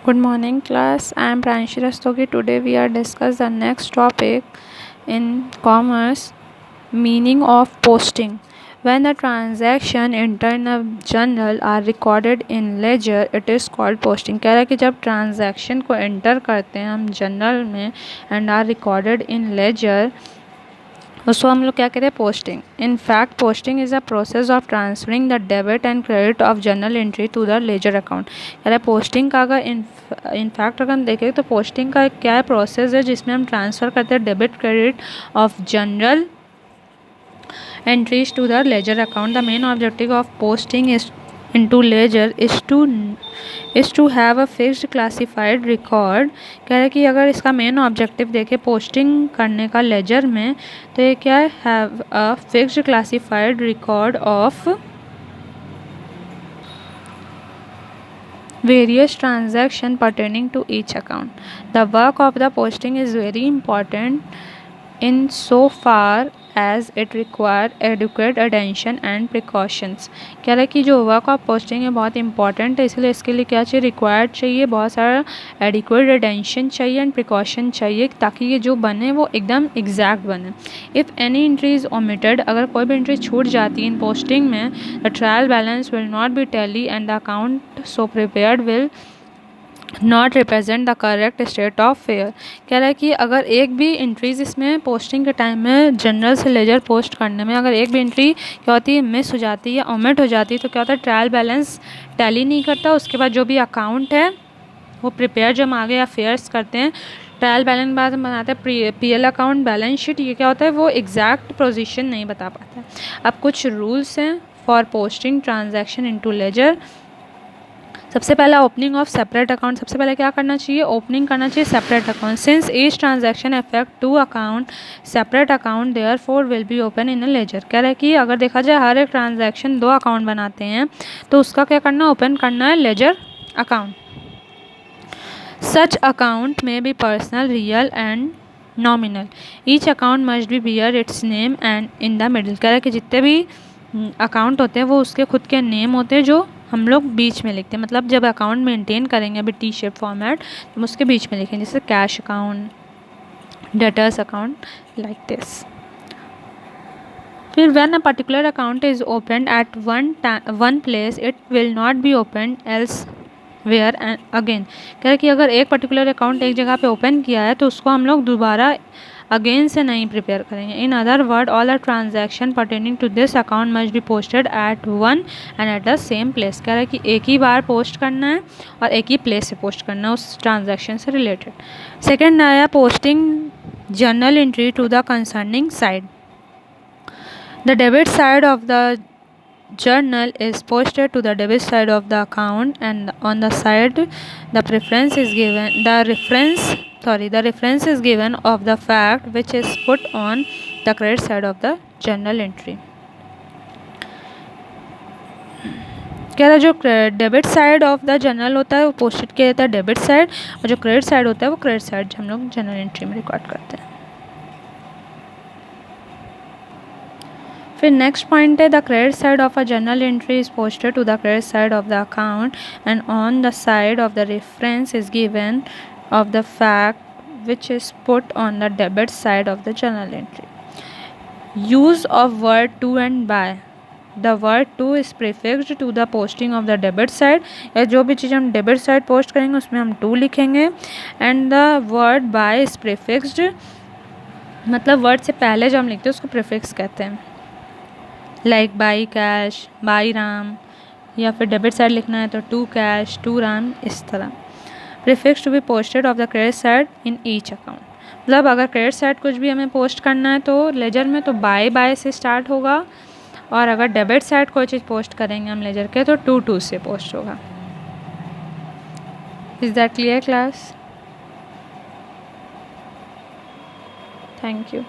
Good morning class, I am Pranshi Rastogi. Today we are discuss the next topic in commerce, meaning of posting. When the transaction enter in a journal are recorded in ledger, it is called posting. कह रहा है कि जब transaction को enter करते हैं हम journal में and are recorded in ledger, उसको हम लोग क्या कहते हैं posting. In fact posting is a process of transferring the debit and credit of journal entry to the ledger account. कह रहा है पोस्टिंग का अगर इनफैक्ट अगर हम देखें तो पोस्टिंग का क्या है प्रोसेस है जिसमें हम ट्रांसफ़र करते हैं debit credit of general entries to the ledger account. The main objective of posting is into ledger is to have a fixed classified record. कह रहा है कि अगर इसका मेन ऑब्जेक्टिव देखें पोस्टिंग करने का लेजर में तो ये क्या है have a fixed classified record of various transactions pertaining to each account. The work of the posting is very important in so far as it require adequate attention and precautions. कह रहा है कि जो वर्क ऑफ पोस्टिंग है बहुत important है, इसलिए इसके लिए क्या चाहिए रिक्वायर्ड चाहिए, बहुत सारा एडिक्वेट अटेंशन चाहिए एंड प्रिकॉशन चाहिए ताकि ये जो बने वो एकदम एग्जैक्ट बने. If any entry is omitted, अगर कोई भी एंट्री छूट जाती है इन पोस्टिंग में, the trial balance will not B tally and the account so prepared will not represent the correct state of fair. कह रहा है कि अगर एक भी एंट्रीज इसमें पोस्टिंग के टाइम में जनरल से लेजर पोस्ट करने में अगर एक भी एंट्री क्या होती है मिस हो जाती है या ओमिट हो जाती है तो क्या होता है ट्रायल बैलेंस टैली नहीं करता. उसके बाद जो भी अकाउंट है वो प्रिपेयर जब हम आगे अफेयर्स करते हैं ट्रायल बैलेंस बाद हम बनाते हैं पीएल अकाउंट बैलेंस शीट, ये क्या होता है वो एग्जैक्ट पोजीशन नहीं बता पाता है. अब कुछ रूल्स हैं for posting transaction into ledger. सबसे पहला ओपनिंग ऑफ सेपरेट अकाउंट. सबसे पहले क्या करना चाहिए ओपनिंग करना चाहिए separate account. Since each transaction affect two account separate account therefore will be open in a ledger. कह रहा है कि अगर देखा जाए हर एक ट्रांजैक्शन दो अकाउंट बनाते हैं तो उसका क्या करना ओपन करना है लेजर अकाउंट. सच अकाउंट में be personal real and nominal. Each account must be bear its name and in the middle. कह रहा है कि जितने भी अकाउंट होते हैं वो उसके खुद के नेम होते हैं जो हम लोग बीच में लिखते हैं. मतलब जब अकाउंट मेंटेन करेंगे अभी टी शेप फॉर्मेट तो उसके बीच में लिखेंगे जैसे cash account, debtors account, like this. फिर when a particular account is opened at one place it will not be open elsewhere and again. कह रहा है कि अगर एक पर्टिकुलर अकाउंट एक जगह पे ओपन किया है तो उसको हम लोग दोबारा अगेन से नहीं प्रिपेयर करेंगे. In other word all the transaction pertaining to this account must be posted at one and at the same place. कह रहा है कि एक ही बार पोस्ट करना है और एक ही प्लेस से पोस्ट करना है उस ट्रांजैक्शन से रिलेटेड. सेकेंड आया posting journal entry to the concerning side. The debit side of the journal is posted to the debit side of the account and on the side the reference is given of the fact which is put on the credit side of the journal entry. कह रहा जो debit side of the journal होता है वो posted किया जाता है debit side और जो क्रेडिट साइड होता है वो क्रेडिट साइड हम लोग जर्नल एंट्री में रिकॉर्ड करते हैं. फिर नेक्स्ट पॉइंट है the credit side of a journal entry is posted to the credit side of the account and on the side of the reference is given of the fact which is put on the debit side of the journal entry. Use of word to and by. The word to is prefixed to the posting of the debit side. या जो भी चीज़ हम debit side post करेंगे उसमें हम to लिखेंगे and the word by is prefixed मतलब word से पहले जो हम लिखते हैं उसको प्रीफिक्स कहते हैं. Like by cash, by Ram, या फिर डेबिट साइड लिखना है तो टू कैश, टू राम, इस तरह. Prefix to be posted of the credit side in each account. मतलब अगर क्रेडिट साइड कुछ भी हमें पोस्ट करना है तो लेजर में तो बाय से स्टार्ट होगा और अगर डेबिट साइड कोई चीज़ पोस्ट करेंगे हम लेजर के तो टू से पोस्ट होगा. Is that clear class? Thank you.